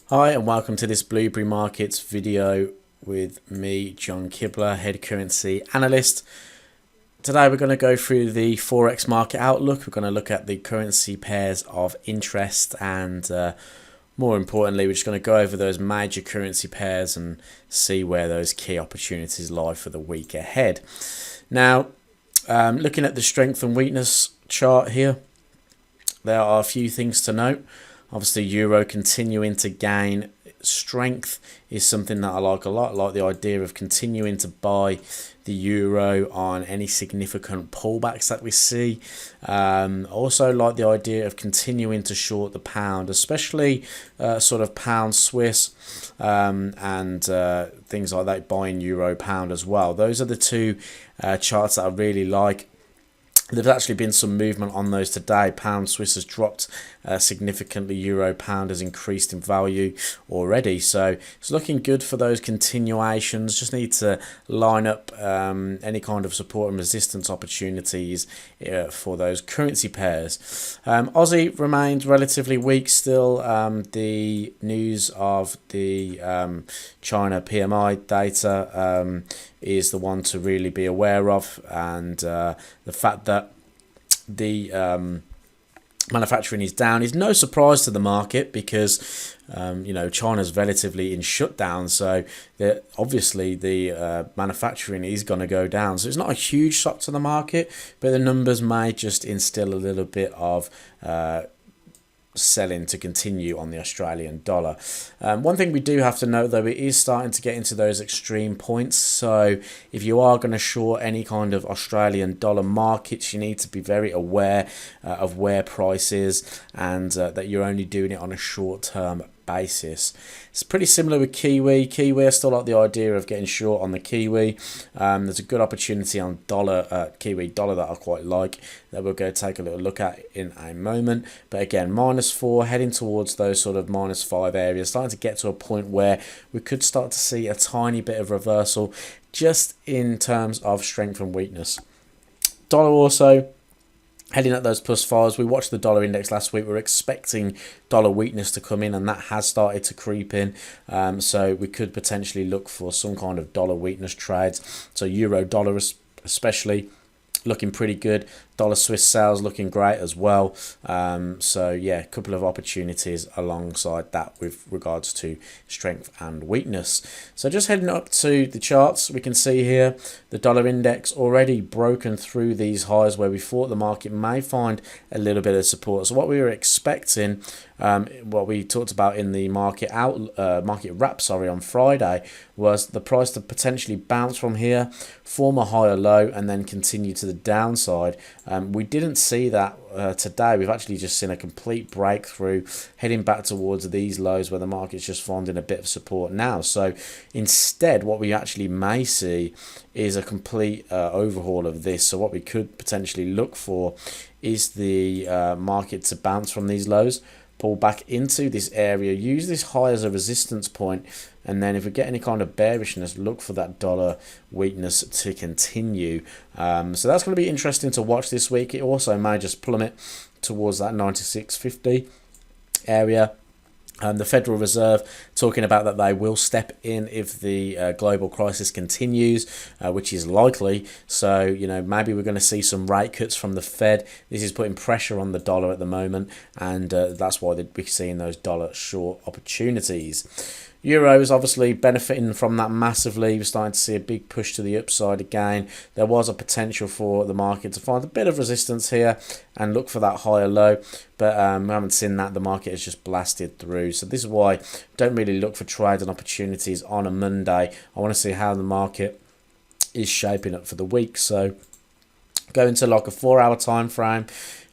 Hi and welcome to this Blueberry Markets video with me, John Kibler, head currency analyst. Today we're going to go through the Forex market outlook. We're going to look at the currency pairs of interest and more importantly, we're just going to go over those major currency pairs and see where those key opportunities lie for the week ahead. Now, looking at the strength and weakness chart here, there are a few things to note. Obviously, euro continuing to gain strength is something that I like a lot. I like the idea of continuing to buy the euro on any significant pullbacks that we see. Also like the idea of continuing to short the pound, especially sort of pound Swiss and things like that, buying euro pound as well. Those are the two charts that I really like. There's actually been some movement on those today. Pound Swiss has dropped significantly. Euro pound has increased in value already. So it's looking good for those continuations. Just need to line up any kind of support and resistance opportunities for those currency pairs. Aussie remains relatively weak still. The news of the China PMI data is the one to really be aware of, and the fact that the manufacturing is down is no surprise to the market because China's relatively in shutdown, so obviously the manufacturing is going to go down. So it's not a huge shock to the market, but the numbers may just instill a little bit of selling to continue on the Australian dollar. One thing we do have to note though, it is starting to get into those extreme points. So if you are going to short any kind of Australian dollar markets, you need to be very aware of where price is and that you're only doing it on a short-term basis. It's pretty similar with Kiwi. I still like the idea of getting short on the Kiwi. There's a good opportunity on Kiwi dollar that I quite like that we'll go take a little look at in a moment. But again, -4 heading towards those sort of -5 areas, starting to get to a point where we could start to see a tiny bit of reversal just in terms of strength and weakness. Dollar also heading at those +5s. We watched the dollar index last week. We were expecting dollar weakness to come in, and that has started to creep in. So we could potentially look for some kind of dollar weakness trades. So euro dollar especially looking pretty good. Dollar Swiss sales looking great as well. So yeah, a couple of opportunities alongside that with regards to strength and weakness. So just heading up to the charts, we can see here the dollar index already broken through these highs where we thought the market may find a little bit of support. So what we were expecting, what we talked about in the market wrap on Friday, was the price to potentially bounce from here, form a higher low, and then continue to the downside. We didn't see that today. We've actually just seen a complete breakthrough heading back towards these lows where the market's just finding a bit of support now. So instead, what we actually may see is a complete overhaul of this. So what we could potentially look for is the market to bounce from these lows, pull back into this area, use this high as a resistance point, and then if we get any kind of bearishness, look for that dollar weakness to continue. So that's going to be interesting to watch this week. It also may just plummet towards that 96.50 area. The Federal Reserve talking about that they will step in if the global crisis continues, which is likely. So, maybe we're going to see some rate cuts from the Fed. This is putting pressure on the dollar at the moment, and that's why we're seeing those dollar short opportunities. Euro is obviously benefiting from that massively. We're starting to see a big push to the upside again. There was a potential for the market to find a bit of resistance here and look for that higher low, but we haven't seen that. The market has just blasted through. So this is why I don't really look for trading opportunities on a Monday. I want to see how the market is shaping up for the week. So go into like a 4-hour time frame.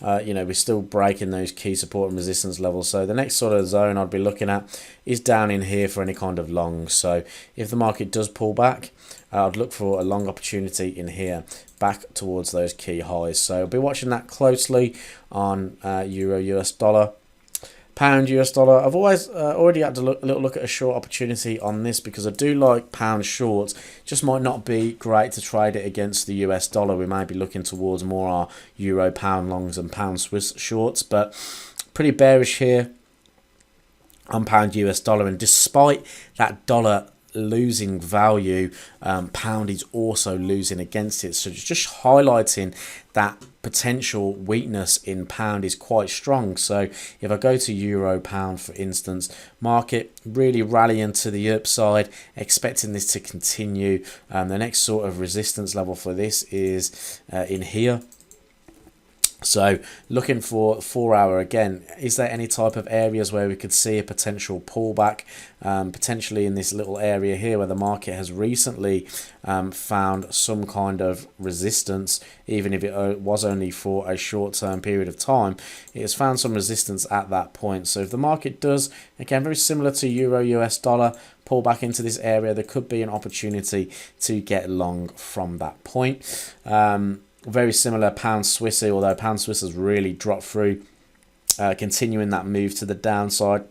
We're still breaking those key support and resistance levels. So the next sort of zone I'd be looking at is down in here for any kind of longs. So if the market does pull back, I'd look for a long opportunity in here back towards those key highs. So I'll be watching that closely on Euro US dollar. Pound US dollar, I've always already had a little look at a short opportunity on this because I do like pound shorts. Just might not be great to trade it against the US dollar. We may be looking towards more our euro pound longs and pound Swiss shorts, but pretty bearish here on pound US dollar, and despite that dollar losing value, pound is also losing against it. So it's just highlighting that potential weakness in pound is quite strong. So if I go to euro pound, for instance, market really rallying to the upside, expecting this to continue. The next sort of resistance level for this is in here. So looking for 4 hour again, is there any type of areas where we could see a potential pullback, potentially in this little area here where the market has recently found some kind of resistance, even if it was only for a short-term period of time, it has found some resistance at that point. So if the market does, again, very similar to euro US dollar, pull back into this area, there could be an opportunity to get long from that point. Very similar pound Swissy, although pound Swiss has really dropped through, continuing that move to the downside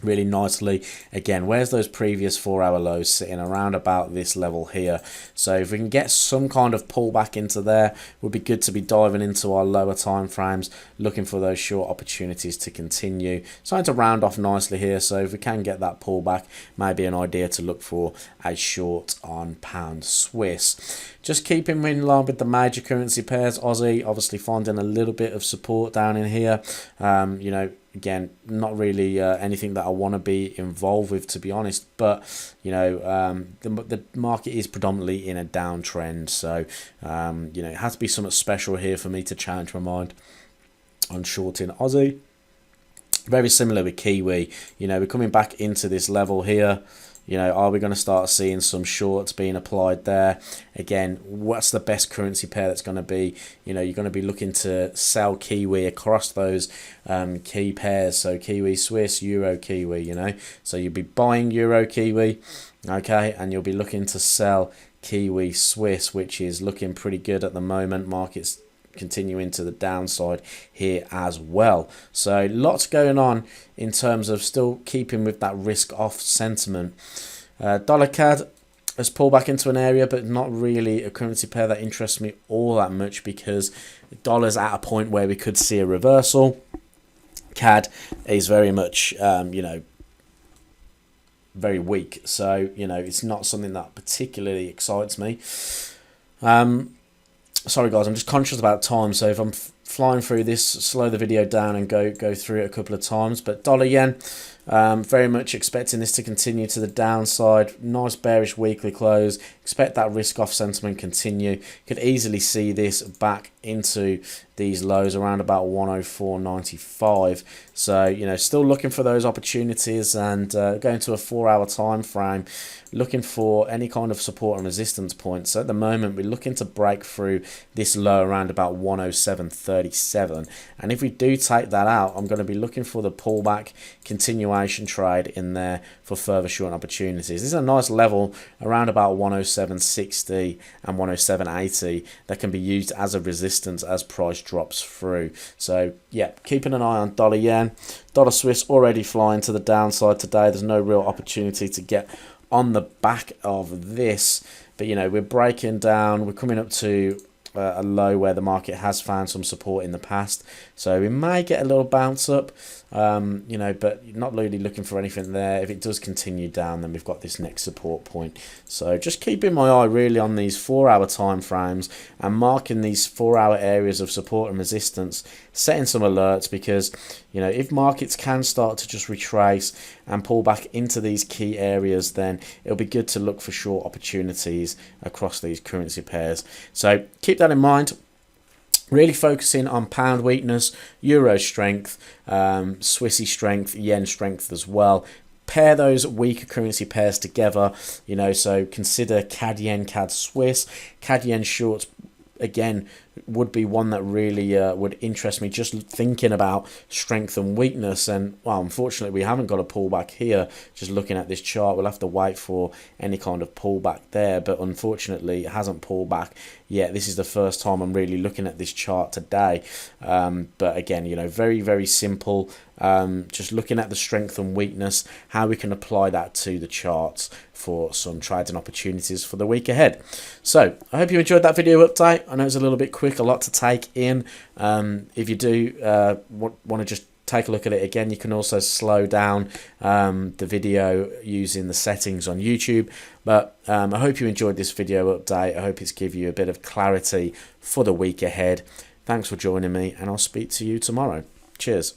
really nicely. Again, where's those previous 4 hour lows? Sitting around about this level here. So if we can get some kind of pullback into there, would be good to be diving into our lower time frames, looking for those short opportunities to continue. Starting to round off nicely here, so if we can get that pullback, maybe an idea to look for a short on pound Swiss. Just keeping in line with the major currency pairs, Aussie obviously finding a little bit of support down in here. You know, again, not really anything that I want to be involved with, to be honest. But, you know, the market is predominantly in a downtrend. So, you know, it has to be something special here for me to change my mind on shorting Aussie. Very similar with Kiwi. You know, we're coming back into this level here. You know, are we going to start seeing some shorts being applied there? Again, what's the best currency pair that's going to be? You know, you're going to be looking to sell Kiwi across those key pairs. So Kiwi Swiss, Euro Kiwi, you know. So you'll be buying Euro Kiwi, okay, and you'll be looking to sell Kiwi Swiss, which is looking pretty good at the moment. Market's continuing to the downside here as well. So lots going on in terms of still keeping with that risk off sentiment. Dollar CAD has pulled back into an area, but not really a currency pair that interests me all that much, because the dollar's at a point where we could see a reversal. CAD is very much you know, very weak, so you know, it's not something that particularly excites me. Sorry guys, I'm just conscious about time, so if I'm flying through this, slow the video down and go through it a couple of times. But dollar yen, very much expecting this to continue to the downside. Nice bearish weekly close. Expect that risk off sentiment continue. Could easily see this back into these lows around about 104.95. So, you know, still looking for those opportunities, and going to a 4 hour time frame, looking for any kind of support and resistance points. So at the moment, we're looking to break through this low around about 107.37. And if we do take that out, I'm going to be looking for the pullback continuation trade in there for further short opportunities. This is a nice level around about 107.60 and 107.80 that can be used as a resistance as price drops through. So yeah, keeping an eye on dollar yen. Dollar Swiss already flying to the downside today. There's no real opportunity to get on the back of this, but you know, we're breaking down, we're coming up to a low where the market has found some support in the past, so we may get a little bounce up, you know, but not really looking for anything there. If it does continue down, then we've got this next support point. So just keeping my eye really on these 4 hour time frames and marking these 4 hour areas of support and resistance, setting some alerts, because you know, if markets can start to just retrace and pull back into these key areas, then it'll be good to look for short opportunities across these currency pairs. So keep that in mind. Really focusing on pound weakness, euro strength, Swissy strength, yen strength as well. Pair those weaker currency pairs together, you know, so consider CAD yen, CAD Swiss. CAD yen shorts, again, would be one that really would interest me, just thinking about strength and weakness. And well, unfortunately we haven't got a pullback here. Just looking at this chart, we'll have to wait for any kind of pullback there, but unfortunately it hasn't pulled back yet. This is the first time I'm really looking at this chart today, but again, you know, very, very simple. Just looking at the strength and weakness, how we can apply that to the charts for some trading opportunities for the week ahead. So I hope you enjoyed that video update. I know it's a little bit quick, a lot to take in. If you do want to just take a look at it again. You can also slow down the video using the settings on YouTube. But I hope you enjoyed this video update. I hope it's given you a bit of clarity for the week ahead. Thanks for joining me, and I'll speak to you tomorrow. Cheers.